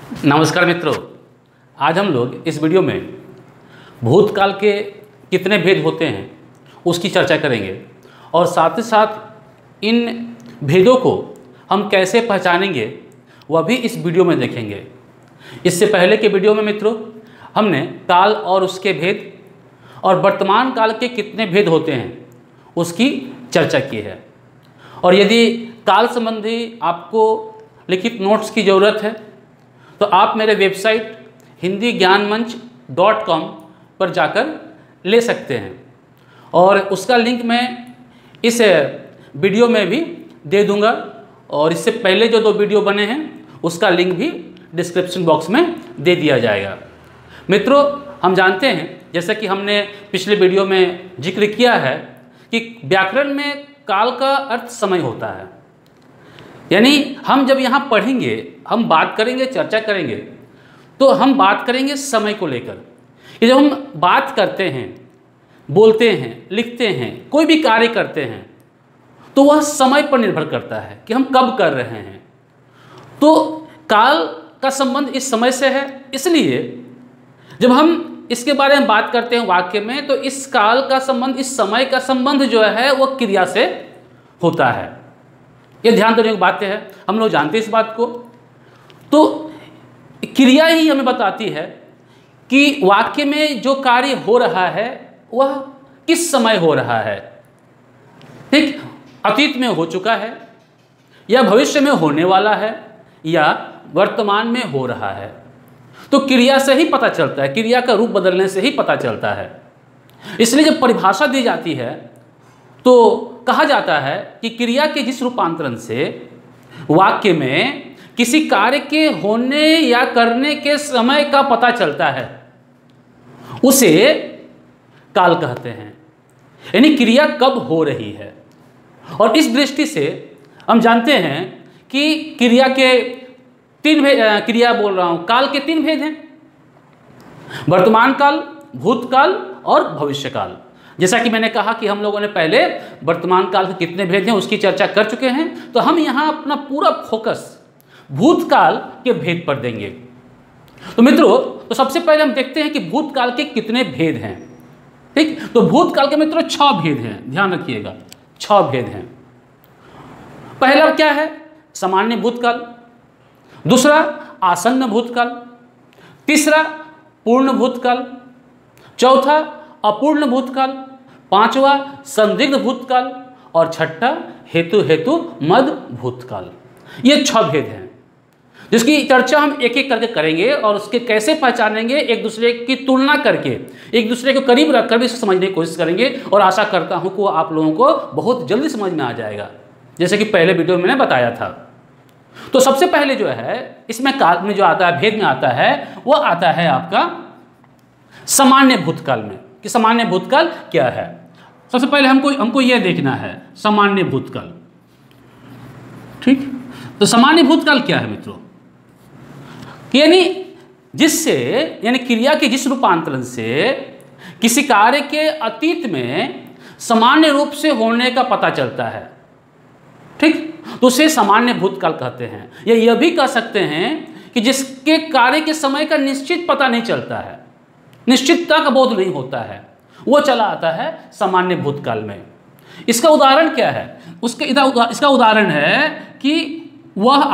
नमस्कार मित्रों, आज हम लोग इस वीडियो में भूतकाल के कितने भेद होते हैं उसकी चर्चा करेंगे और साथ ही साथ इन भेदों को हम कैसे पहचानेंगे वह भी इस वीडियो में देखेंगे। इससे पहले के वीडियो में मित्रों हमने काल और उसके भेद और वर्तमान काल के कितने भेद होते हैं उसकी चर्चा की है। और यदि काल संबंधी आपको लिखित नोट्स की ज़रूरत है तो आप मेरे वेबसाइट hindigyanamanch.com पर जाकर ले सकते हैं और उसका लिंक मैं इस वीडियो में भी दे दूंगा और इससे पहले जो 2 वीडियो बने हैं उसका लिंक भी डिस्क्रिप्शन बॉक्स में दे दिया जाएगा। मित्रों, हम जानते हैं जैसा कि हमने पिछले वीडियो में जिक्र किया है कि व्याकरण में काल का अर्थ समय होता है। यानी हम जब यहाँ पढ़ेंगे, हम बात करेंगे, चर्चा करेंगे तो हम बात करेंगे समय को लेकर। ये जब हम बात करते हैं, बोलते हैं, लिखते हैं, कोई भी कार्य करते हैं तो वह समय पर निर्भर करता है कि हम कब कर रहे हैं। तो काल का संबंध इस समय से है, इसलिए जब हम इसके बारे में बात करते हैं वाक्य में तो इस काल का संबंध, इस समय का संबंध जो है वह क्रिया से होता है। ये ध्यान देने की बात है, हम लोग जानते हैं इस बात को। तो क्रिया ही हमें बताती है कि वाक्य में जो कार्य हो रहा है वह किस समय हो रहा है। ठीक, अतीत में हो चुका है या भविष्य में होने वाला है या वर्तमान में हो रहा है। तो क्रिया से ही पता चलता है, क्रिया का रूप बदलने से ही पता चलता है। इसलिए जब परिभाषा दी जाती है तो कहा जाता है कि क्रिया के जिस रूपांतरण से वाक्य में किसी कार्य के होने या करने के समय का पता चलता है उसे काल कहते हैं। यानी क्रिया कब हो रही है। और इस दृष्टि से हम जानते हैं कि क्रिया के 3 भेद, काल के 3 भेद हैं, वर्तमान काल, भूतकाल और भविष्य काल। जैसा कि मैंने कहा कि हम लोगों ने पहले वर्तमान काल के कितने भेद हैं उसकी चर्चा कर चुके हैं, तो हम यहाँ अपना पूरा फोकस भूतकाल के भेद पर देंगे। तो मित्रों, तो सबसे पहले हम देखते हैं कि भूतकाल के कितने भेद हैं। ठीक, तो भूतकाल के मित्रों 6 भेद हैं, ध्यान रखिएगा 6 भेद हैं। पहला क्या है? सामान्य भूतकाल। दूसरा आसन्न भूतकाल। तीसरा पूर्ण भूतकाल। चौथा अपूर्ण भूतकाल। 5वां संदिग्ध भूतकाल और 6ठा हेतु मद भूतकाल। ये 6 भेद हैं जिसकी चर्चा हम एक एक करके करेंगे और उसके कैसे पहचानेंगे, एक दूसरे की तुलना करके, एक दूसरे को करीब रखकर भी इसे समझने की कोशिश करेंगे और आशा करता हूं कि आप लोगों को बहुत जल्दी समझ में आ जाएगा, जैसे कि पहले वीडियो में मैंने बताया था। तो सबसे पहले जो है इसमें काल में जो आता है, भेद में आता है, वो आता है आपका सामान्य भूतकाल में। कि सामान्य भूतकाल क्या है। सबसे पहले हमको यह देखना है सामान्य भूतकाल। ठीक, तो सामान्य भूतकाल क्या है मित्रों? यानी क्रिया के जिस रूपांतरण से किसी कार्य के अतीत में सामान्य रूप से होने का पता चलता है। ठीक, तो उसे सामान्य भूतकाल कहते हैं। या यह भी कह सकते हैं कि जिसके कार्य के समय का निश्चित पता नहीं चलता है, निश्चितता का बोध नहीं होता है, वो चला आता है सामान्य भूतकाल में। इसका उदाहरण क्या है? इसका उदाहरण है कि वह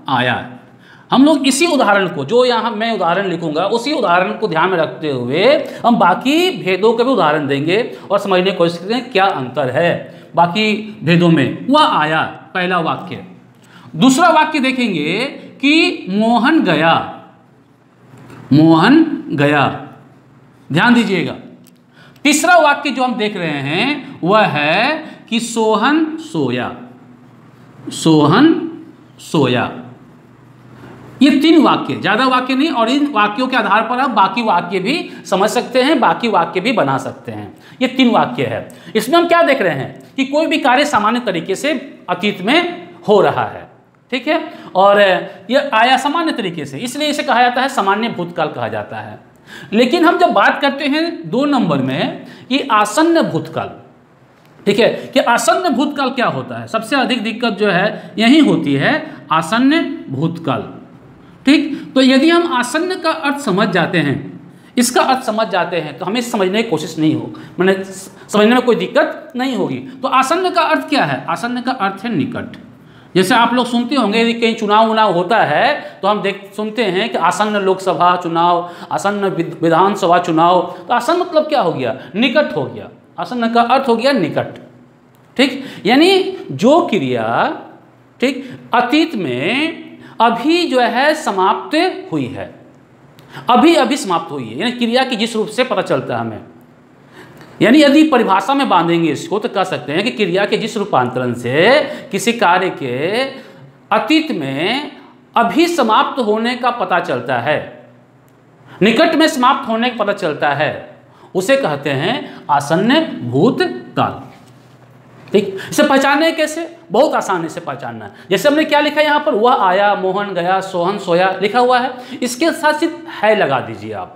आया। हम लोग इसी उदाहरण को, जो यहाँ मैं उदाहरण लिखूंगा, उसी उदाहरण को ध्यान में रखते हुए हम बाकी भेदों के भी उदाहरण देंगे और समझने की कोशिश करेंगे क्या अंतर है बाकी भेदों में। वह आया, पहला वाक्य। दूसरा वाक्य देखेंगे कि मोहन गया, ध्यान दीजिएगा। तीसरा वाक्य जो हम देख रहे हैं वह है कि सोहन सोया। ये 3 वाक्य, ज्यादा वाक्य नहीं, और इन वाक्यों के आधार पर आप बाकी वाक्य भी समझ सकते हैं, बाकी वाक्य भी बना सकते हैं। ये 3 वाक्य है। इसमें हम क्या देख रहे हैं कि कोई भी कार्य सामान्य तरीके से अतीत में हो रहा है। ठीक है, और यह आया सामान्य तरीके से, इसलिए इसे कहा जाता है सामान्य भूतकाल कहा जाता है। लेकिन हम जब बात करते हैं 2 नंबर में, ये आसन्न भूतकाल। ठीक है, कि आसन्न भूतकाल क्या होता है। सबसे अधिक दिक्कत जो है यही होती है, आसन्न भूतकाल। ठीक, तो यदि हम आसन्न का अर्थ समझ जाते हैं, इसका अर्थ समझ जाते हैं, तो हमें समझने की कोशिश नहीं हो, मैंने समझने में कोई दिक्कत नहीं होगी। तो आसन्न का अर्थ क्या है? आसन्न का अर्थ है निकट। जैसे आप लोग सुनते होंगे यदि कहीं चुनाव उनाव होता है तो हम सुनते हैं कि आसन्न लोकसभा चुनाव, आसन्न विधानसभा चुनाव। तो आसन्न मतलब क्या हो गया? निकट हो गया। आसन्न का अर्थ हो गया निकट। ठीक, यानी जो क्रिया, ठीक, अतीत में अभी जो है समाप्त हुई है, अभी अभी समाप्त हुई है, यानी क्रिया की जिस रूप से पता चलता है हमें। यानी यदि परिभाषा में बांधेंगे इसको तो कह सकते हैं कि क्रिया के जिस रूपांतरण से किसी कार्य के अतीत में अभी समाप्त होने का पता चलता है, निकट में समाप्त होने का पता चलता है, उसे कहते हैं आसन्न भूतकाल। ठीक, इसे पहचानने कैसे? बहुत आसानी से पहचानना है। जैसे हमने क्या लिखा है यहाँ पर, वह आया, मोहन गया, सोहन सोया लिखा हुआ है, इसके साथ सिर्फ है लगा दीजिए आप।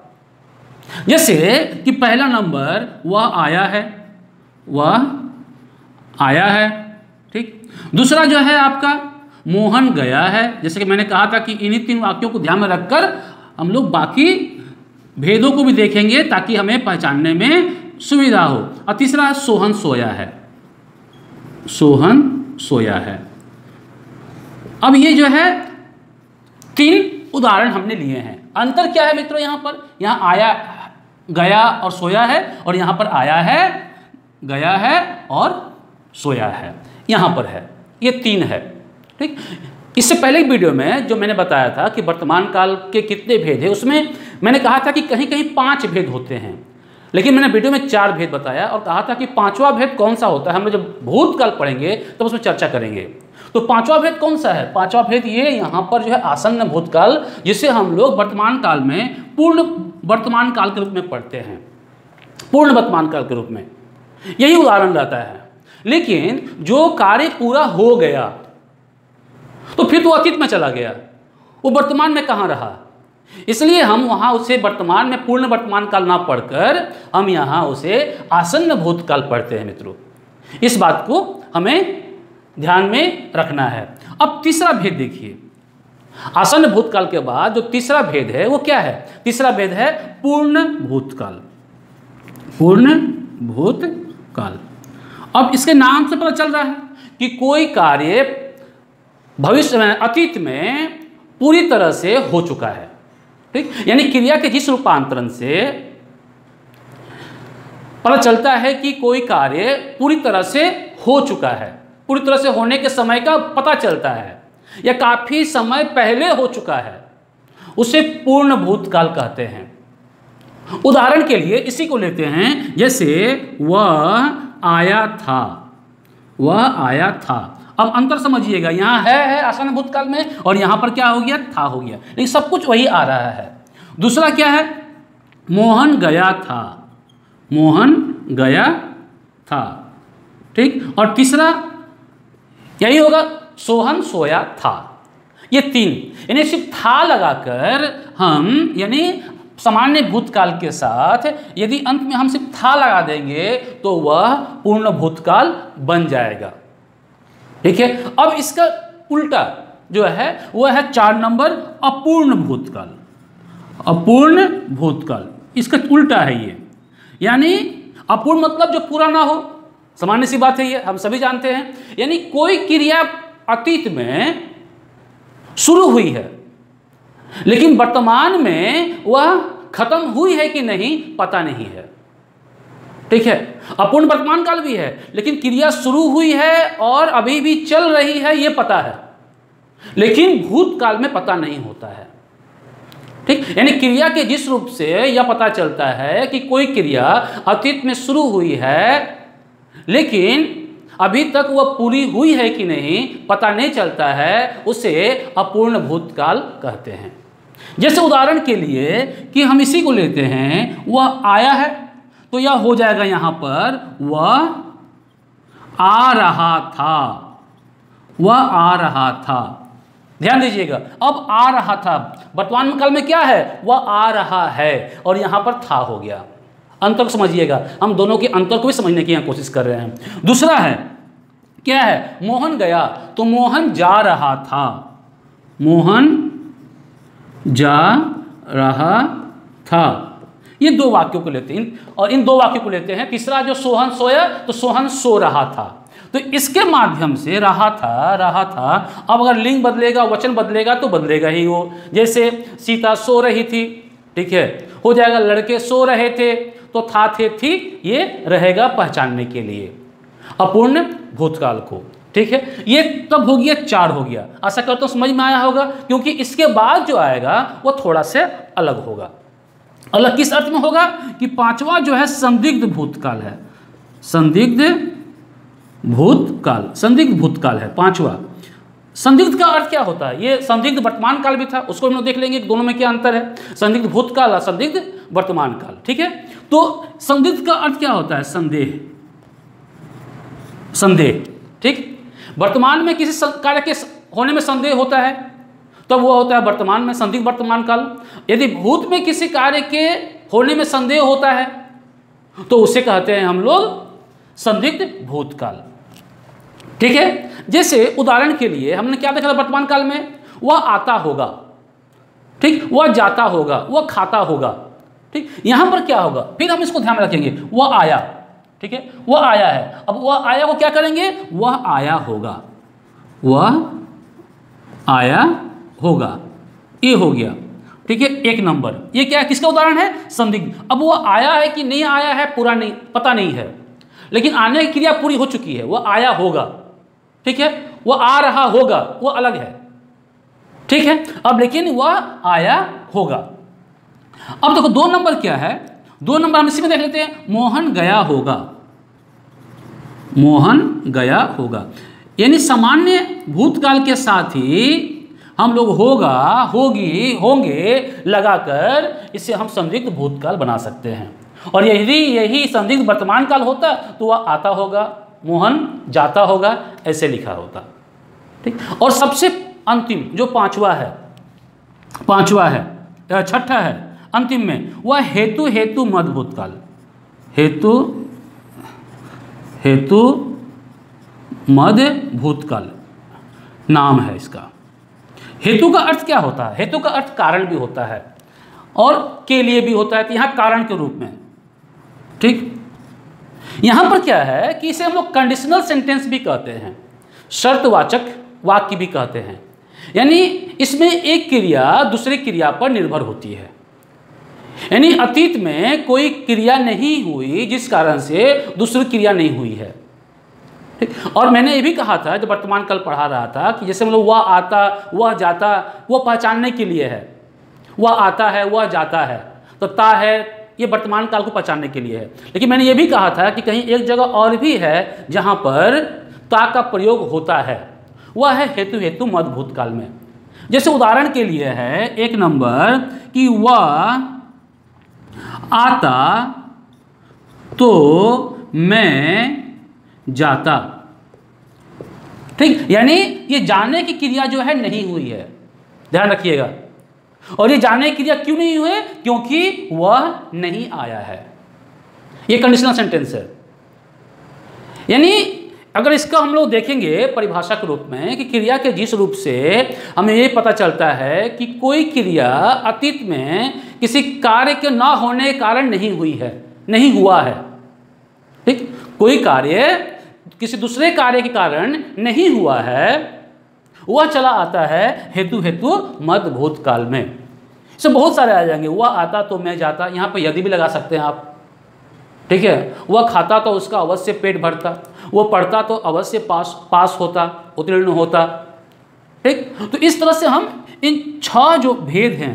जैसे कि पहला नंबर वह आया है, वह आया है। ठीक, दूसरा जो है आपका मोहन गया है। जैसे कि मैंने कहा था कि इन्हीं 3 वाक्यों को ध्यान में रखकर हम लोग बाकी भेदों को भी देखेंगे ताकि हमें पहचानने में सुविधा हो। और तीसरा है सोहन सोया है, सोहन सोया है। अब ये जो है 3 उदाहरण हमने लिए हैं। अंतर क्या है मित्रों? यहाँ पर, यहाँ आया गया और सोया है, और यहाँ पर आया है, गया है और सोया है, यहाँ पर है, ये 3 है। ठीक, इससे पहले वीडियो में जो मैंने बताया था कि वर्तमान काल के कितने भेद है, उसमें मैंने कहा था कि कहीं कहीं 5 भेद होते हैं, लेकिन मैंने वीडियो में 4 भेद बताया और कहा था कि 5वां भेद कौन सा होता है, हम लोग जब भूतकाल पढ़ेंगे तब उसमें चर्चा करेंगे। तो 5वां भेद कौन सा है? 5वां भेद ये यहाँ पर जो है आसन्न भूतकाल, जिसे हम लोग वर्तमान काल में पूर्ण वर्तमान काल के रूप में पढ़ते हैं, पूर्ण वर्तमान काल के रूप में यही उदाहरण रहता है। लेकिन जो कार्य पूरा हो गया तो फिर तो अतीत में चला गया, वो वर्तमान में कहाँ रहा, इसलिए हम वहाँ उसे वर्तमान में पूर्ण वर्तमान काल ना पढ़कर हम यहाँ उसे आसन्न भूतकाल पढ़ते हैं मित्रों। इस बात को हमें ध्यान में रखना है। अब तीसरा भेद देखिए, आसन्न भूतकाल के बाद जो तीसरा भेद है वो क्या है? तीसरा भेद है पूर्ण भूतकाल, पूर्ण भूतकाल। अब इसके नाम से पता चल रहा है कि कोई कार्य भविष्य में, अतीत में पूरी तरह से हो चुका है। ठीक, यानी क्रिया के जिस रूपांतरण से पता चलता है कि कोई कार्य पूरी तरह से हो चुका है, पूरी तरह से होने के समय का पता चलता है या काफी समय पहले हो चुका है, उसे पूर्ण भूतकाल कहते हैं। उदाहरण के लिए इसी को लेते हैं, जैसे वह आया था, वह आया था। अब अंतर समझिएगा, यहाँ है आसन्न भूतकाल में और यहाँ पर क्या हो गया? था हो गया, लेकिन सब कुछ वही आ रहा है। दूसरा क्या है? मोहन गया था, मोहन गया था। ठीक, और तीसरा यही होगा, सोहन सोया था। ये 3, यानी सिर्फ था लगाकर हम, यानी सामान्य भूतकाल के साथ यदि अंत में हम सिर्फ था लगा देंगे तो वह पूर्ण भूतकाल बन जाएगा। ठीक है, अब इसका उल्टा जो है वह है 4 नंबर अपूर्ण भूतकाल, अपूर्ण भूतकाल। इसका उल्टा है ये, यानी अपूर्ण मतलब जो पूरा ना हो, सामान्य सी बात है ये, हम सभी जानते हैं। यानी कोई क्रिया अतीत में शुरू हुई है लेकिन वर्तमान में वह खत्म हुई है कि नहीं पता नहीं है। ठीक है, अपूर्ण वर्तमान काल भी है लेकिन क्रिया शुरू हुई है और अभी भी चल रही है ये पता है, लेकिन भूतकाल में पता नहीं होता है। ठीक, यानी क्रिया के जिस रूप से यह पता चलता है कि कोई क्रिया अतीत में शुरू हुई है लेकिन अभी तक वह पूरी हुई है कि नहीं पता नहीं चलता है, उसे अपूर्ण भूतकाल कहते हैं। जैसे उदाहरण के लिए कि हम इसी को लेते हैं, वह आया है तो यह हो जाएगा यहाँ पर वह आ रहा था, वह आ रहा था। ध्यान दीजिएगा, अब आ रहा था, वर्तमान काल में क्या है? वह आ रहा है और यहाँ पर था हो गया। अंतर को समझिएगा, हम दोनों के अंतर को भी समझने की यहाँ कोशिश कर रहे हैं। दूसरा है, क्या है, मोहन गया, तो मोहन जा रहा था, मोहन जा रहा था। ये दो वाक्यों को लेते हैं और इन दो वाक्यों को लेते हैं। तीसरा जो सोहन सोया, तो सोहन सो रहा था। तो इसके माध्यम से रहा था, अब अगर लिंग बदलेगा, वचन बदलेगा तो बदलेगा ही वो। जैसे सीता सो रही थी, ठीक है, हो जाएगा लड़के सो रहे थे, तो था थे थी ये रहेगा पहचानने के लिए अपूर्ण भूतकाल को, ठीक है। ये तब हो गया 4 हो गया। आशा करता हूँ समझ में आया होगा, क्योंकि इसके बाद जो आएगा वो थोड़ा से अलग होगा। अलग किस अर्थ में होगा कि 5वां जो है संदिग्ध भूतकाल है, संदिग्ध भूतकाल है 5वां। संदिग्ध का अर्थ क्या होता है, ये संदिग्ध वर्तमान काल भी था, उसको हम लोग देख लेंगे दोनों में क्या अंतर है, संदिग्ध भूतकाल और संदिग्ध वर्तमान काल, ठीक है। तो संदिग्ध का अर्थ क्या होता है, संदेह, ठीक। वर्तमान में किसी कार्य के होने में संदेह होता है, तब वो होता है वर्तमान में संदिग्ध वर्तमान काल। यदि भूत में किसी कार्य के होने में संदेह होता है तो उसे कहते हैं हम लोग संदिग्ध भूतकाल, ठीक है। जैसे उदाहरण के लिए हमने क्या देखा था वर्तमान काल में, वह आता होगा, ठीक, वह जाता होगा, वह खाता होगा, ठीक। यहां पर क्या होगा, फिर हम इसको ध्यान में रखेंगे, वह आया, ठीक है, वह आया है। अब वह आया को क्या करेंगे, वह आया होगा, वह आया होगा, ये हो गया, ठीक है। 1 नंबर, ये क्या है, किसका उदाहरण है, संदिग्ध। अब वह आया है कि नहीं आया है पूरा नहीं पता नहीं है, लेकिन आने की क्रिया पूरी हो चुकी है, वह आया होगा, ठीक है। वह आ रहा होगा, वह अलग है, ठीक है। अब लेकिन वह आया होगा। अब देखो 2 नंबर क्या है, 2 नंबर हम इसी में देख लेते हैं, मोहन गया होगा, मोहन गया होगा। यानी सामान्य भूतकाल के साथ ही हम लोग होगा, होगी, होंगे लगाकर इसे हम संदिग्ध भूतकाल बना सकते हैं। और यही संदिग्ध वर्तमान काल होता तो वह आता होगा, मोहन जाता होगा, ऐसे लिखा होता, ठीक। और सबसे अंतिम जो 5वां है, 6ठा है अंतिम में, वह हेतु मद भूतकाल, हेतु मद भूतकाल नाम है इसका। हेतु का अर्थ क्या होता है, हेतु का अर्थ कारण भी होता है और के लिए भी होता है, तो यहाँ कारण के रूप में, ठीक। यहाँ पर क्या है कि इसे हम लोग कंडीशनल सेंटेंस भी कहते हैं, शर्तवाचक वाक्य भी कहते हैं। यानी इसमें एक क्रिया दूसरी क्रिया पर निर्भर होती है। यानी अतीत में कोई क्रिया नहीं हुई जिस कारण से दूसरी क्रिया नहीं हुई है, ठीक। और मैंने ये भी कहा था जब वर्तमान काल पढ़ा रहा था कि जैसे मतलब वह आता, वह जाता, वह पहचानने के लिए है, वह आता है, वह जाता है, तो ता है ये वर्तमान काल को पहचानने के लिए है। लेकिन मैंने ये भी कहा था कि कहीं एक जगह और भी है जहाँ पर ता का प्रयोग होता है, वह है हेतु मद भूतकाल में। जैसे उदाहरण के लिए है 1 नंबर कि वह आता तो मैं जाता, ठीक। यानी ये जाने की क्रिया जो है नहीं हुई है, ध्यान रखिएगा। और ये जाने की क्रिया क्यों नहीं हुई, क्योंकि वह नहीं आया है। ये कंडीशनल सेंटेंस है। यानी अगर इसका हम लोग देखेंगे परिभाषा के रूप में कि क्रिया के जिस रूप से हमें ये पता चलता है कि कोई क्रिया अतीत में किसी कार्य के न होने के कारण नहीं हुई है, नहीं हुआ है, ठीक। कोई कार्य किसी दूसरे कार्य के कारण नहीं हुआ है, वह चला आता है हेतु मद भूतकाल में। इसे बहुत सारे आ जाएंगे, वह आता तो मैं जाता, यहाँ पर यदि भी लगा सकते हैं आप, ठीक है। वह खाता तो उसका अवश्य पेट भरता, वो पढ़ता तो अवश्य पास होता, उत्तीर्ण होता, ठीक। तो इस तरह से हम इन 6 जो भेद हैं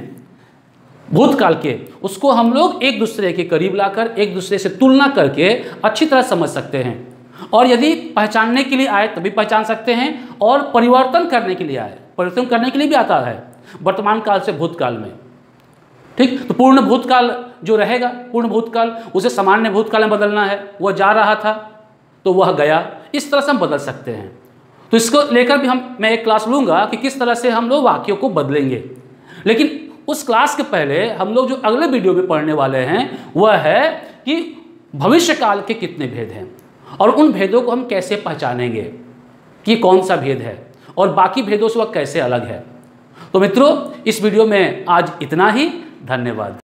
भूतकाल के, उसको हम लोग एक दूसरे के करीब लाकर एक दूसरे से तुलना करके अच्छी तरह समझ सकते हैं। और यदि पहचानने के लिए आए तभी पहचान सकते हैं, और परिवर्तन करने के लिए आए, परिवर्तन करने के लिए भी आता है वर्तमान काल से भूतकाल में, ठीक। तो पूर्ण भूतकाल जो रहेगा, पूर्ण भूतकाल उसे सामान्य भूतकाल में बदलना है, वह जा रहा था तो वह गया, इस तरह से हम बदल सकते हैं। तो इसको लेकर भी मैं एक क्लास लूँगा कि किस तरह से हम लोग वाक्यों को बदलेंगे। लेकिन उस क्लास के पहले हम लोग जो अगले वीडियो में पढ़ने वाले हैं वह है कि भविष्य काल के कितने भेद हैं और उन भेदों को हम कैसे पहचानेंगे कि कौन सा भेद है और बाकी भेदों से वह कैसे अलग है। तो मित्रों, इस वीडियो में आज इतना ही। धन्यवाद।